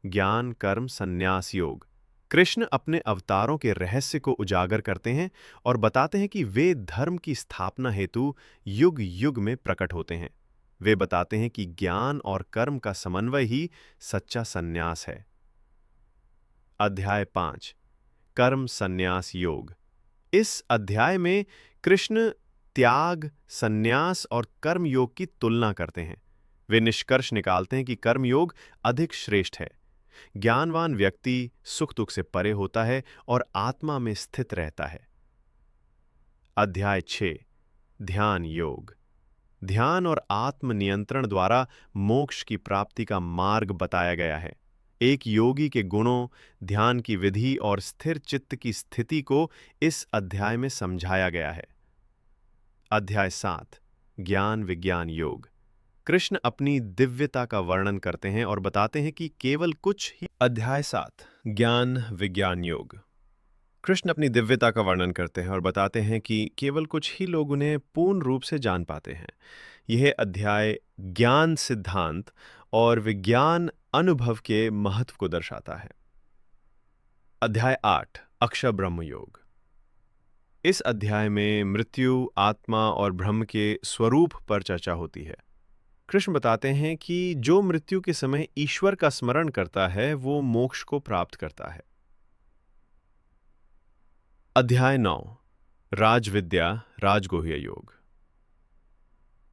ज्ञान कर्म संन्यास योग। कृष्ण अपने अवतारों के रहस्य को उजागर करते हैं और बताते हैं कि वे धर्म की स्थापना हेतु युग युग में प्रकट होते हैं। वे बताते हैं कि ज्ञान और कर्म का समन्वय ही सच्चा संन्यास है। अध्याय 5 कर्म संन्यास योग। इस अध्याय में कृष्ण त्याग, संन्यास और कर्म योग की तुलना करते हैं। वे निष्कर्ष निकालते हैं कि कर्म योग अधिक श्रेष्ठ है। ज्ञानवान व्यक्ति सुख दुख से परे होता है और आत्मा में स्थित रहता है। अध्याय 6 ध्यान योग। ध्यान और आत्म नियंत्रण द्वारा मोक्ष की प्राप्ति का मार्ग बताया गया है। एक योगी के गुणों, ध्यान की विधि और स्थिर चित्त की स्थिति को इस अध्याय में समझाया गया है। अध्याय 7 ज्ञान विज्ञान योग। कृष्ण अपनी दिव्यता का वर्णन करते हैं और बताते हैं कि केवल कुछ ही। अध्याय 7 ज्ञान विज्ञान योग। कृष्ण अपनी दिव्यता का वर्णन करते हैं और बताते हैं कि केवल कुछ ही लोग उन्हें पूर्ण रूप से जान पाते हैं। यह अध्याय ज्ञान सिद्धांत और विज्ञान अनुभव के महत्व को दर्शाता है। अध्याय 8 अक्षर ब्रह्म योग। इस अध्याय में मृत्यु, आत्मा और ब्रह्म के स्वरूप पर चर्चा होती है। कृष्ण बताते हैं कि जो मृत्यु के समय ईश्वर का स्मरण करता है वो मोक्ष को प्राप्त करता है। अध्याय 9 राजविद्या राजगुह्य योग।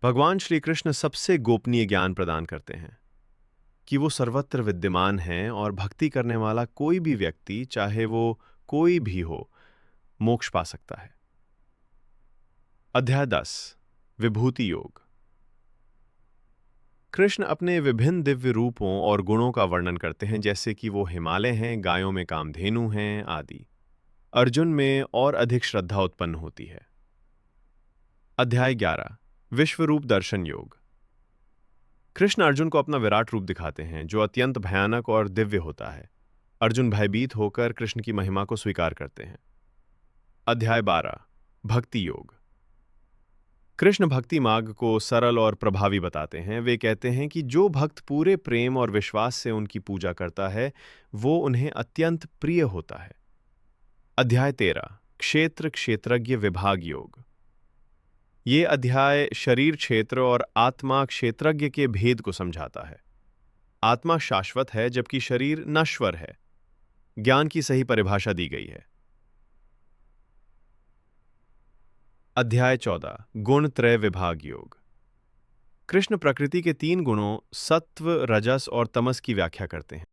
भगवान श्री कृष्ण सबसे गोपनीय ज्ञान प्रदान करते हैं कि वो सर्वत्र विद्यमान हैं और भक्ति करने वाला कोई भी व्यक्ति, चाहे वो कोई भी हो, मोक्ष पा सकता है। अध्याय 10 विभूति योग। कृष्ण अपने विभिन्न दिव्य रूपों और गुणों का वर्णन करते हैं, जैसे कि वो हिमालय हैं, गायों में कामधेनु हैं आदि। अर्जुन में और अधिक श्रद्धा उत्पन्न होती है। अध्याय 11 विश्वरूप दर्शन योग। कृष्ण अर्जुन को अपना विराट रूप दिखाते हैं जो अत्यंत भयानक और दिव्य होता है। अर्जुन भयभीत होकर कृष्ण की महिमा को स्वीकार करते हैं। अध्याय 12 भक्ति योग। कृष्ण भक्ति मार्ग को सरल और प्रभावी बताते हैं। वे कहते हैं कि जो भक्त पूरे प्रेम और विश्वास से उनकी पूजा करता है वो उन्हें अत्यंत प्रिय होता है। अध्याय 13 क्षेत्र क्षेत्रज्ञ विभाग योग। ये अध्याय शरीर क्षेत्र और आत्मा क्षेत्रज्ञ के भेद को समझाता है। आत्मा शाश्वत है जबकि शरीर नश्वर है। ज्ञान की सही परिभाषा दी गई है। अध्याय 14 गुण त्रय विभाग योग। कृष्ण प्रकृति के 3 गुणों सत्व, रजस और तमस की व्याख्या करते हैं।